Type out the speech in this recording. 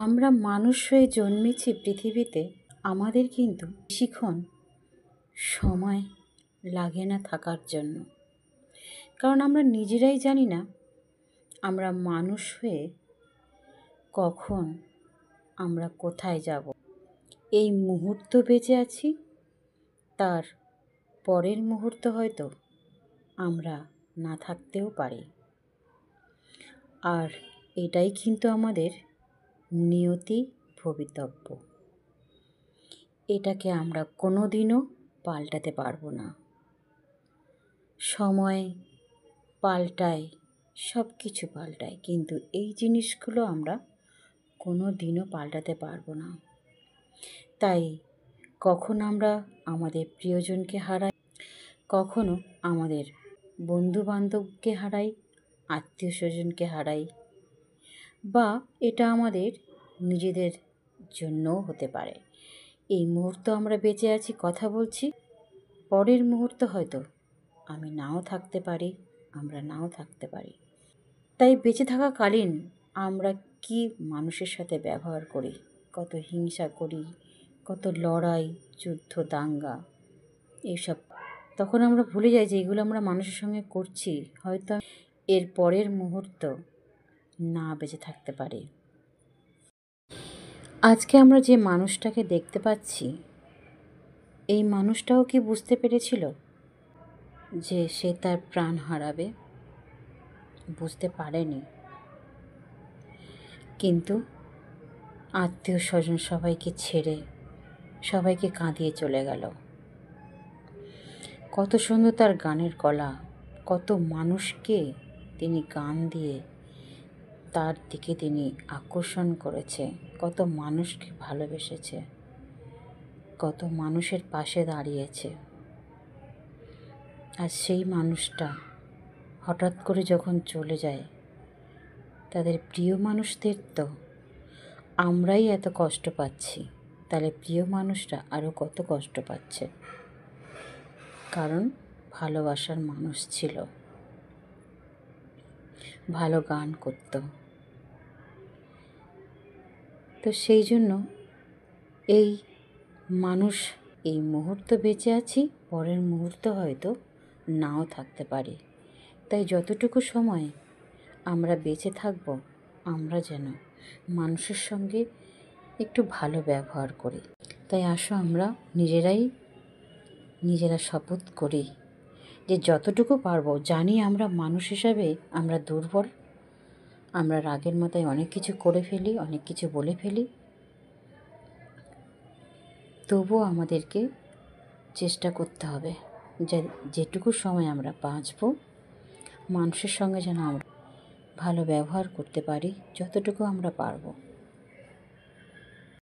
আমরা মানুষ হয়ে জন্মেছি পৃথিবীতে, আমাদের কিন্তু বেশিক্ষণ সময় লাগে না থাকার জন্য। কারণ আমরা নিজেরাই জানি না আমরা মানুষ হয়ে কখন আমরা কোথায় যাব। এই মুহূর্ত বেঁচে আছি, তার পরের মুহূর্ত হয়তো আমরা না থাকতেও পারি। আর এটাই কিন্তু আমাদের নিয়তি ভবিতব্য। এটাকে আমরা কোনো দিনও পাল্টাতে পারবো না। সময় পাল্টায়, সব কিছু পাল্টায়, কিন্তু এই জিনিসগুলো আমরা কোনো দিনও পাল্টাতে পারবো না। তাই কখন আমরা আমাদের প্রিয়জনকে হারাই, কখনো আমাদের বন্ধুবান্ধবকে হারাই, আত্মীয় স্বজনকে হারাই, বা এটা আমাদের নিজেদের জন্যও হতে পারে। এই মুহূর্ত আমরা বেঁচে আছি, কথা বলছি, পরের মুহূর্ত হয়তো আমি নাও থাকতে পারি, আমরা নাও থাকতে পারি। তাই বেঁচে থাকাকালীন আমরা কি মানুষের সাথে ব্যবহার করি, কত হিংসা করি, কত লড়াই, যুদ্ধ, দাঙ্গা, এইসব তখন আমরা ভুলে যাই যে এগুলো আমরা মানুষের সঙ্গে করছি, হয়তো এর পরের মুহূর্ত না বেঁচে থাকতে পারি। আজকে আমরা যে মানুষটাকে দেখতে পাচ্ছি, এই মানুষটাও কি বুঝতে পেরেছিল যে সে তার প্রাণ হারাবে? বুঝতে পারেনি। কিন্তু আত্মীয় স্বজন সবাইকে ছেড়ে, সবাইকে কাঁদিয়ে চলে গেল। কত সুন্দর তার গানের গলা, কত মানুষকে তিনি গান দিয়ে তার দিকে তিনি আকর্ষণ করেছে, কত মানুষকে ভালোবেসেছে, কত মানুষের পাশে দাঁড়িয়েছে। আর সেই মানুষটা হঠাৎ করে যখন চলে যায়, তাদের প্রিয় মানুষদের তো আমরাই এত কষ্ট পাচ্ছি, তাহলে প্রিয় মানুষরা আরও কত কষ্ট পাচ্ছে। কারণ ভালোবাসার মানুষ ছিল, ভালো গান করত। তো সেই জন্য এই মানুষ, এই মুহূর্ত বেঁচে আছি, পরের মুহূর্ত হয়তো নাও থাকতে পারি। তাই যতটুকু সময় আমরা বেঁচে থাকব, আমরা যেন মানুষের সঙ্গে একটু ভালো ব্যবহার করি। তাই আসো আমরা নিজেরা শপথ করি যে যতটুকু পারবো, জানি আমরা মানুষ হিসাবে আমরা দুর্বল, আমরা রাগের মাথায় অনেক কিছু করে ফেলি, অনেক কিছু বলে ফেলি, তবুও আমাদেরকে চেষ্টা করতে হবে যে যেটুকু সময় আমরা বাঁচব, মানুষের সঙ্গে যেন আমরা ভালো ব্যবহার করতে পারি, যতটুকু আমরা পারবো।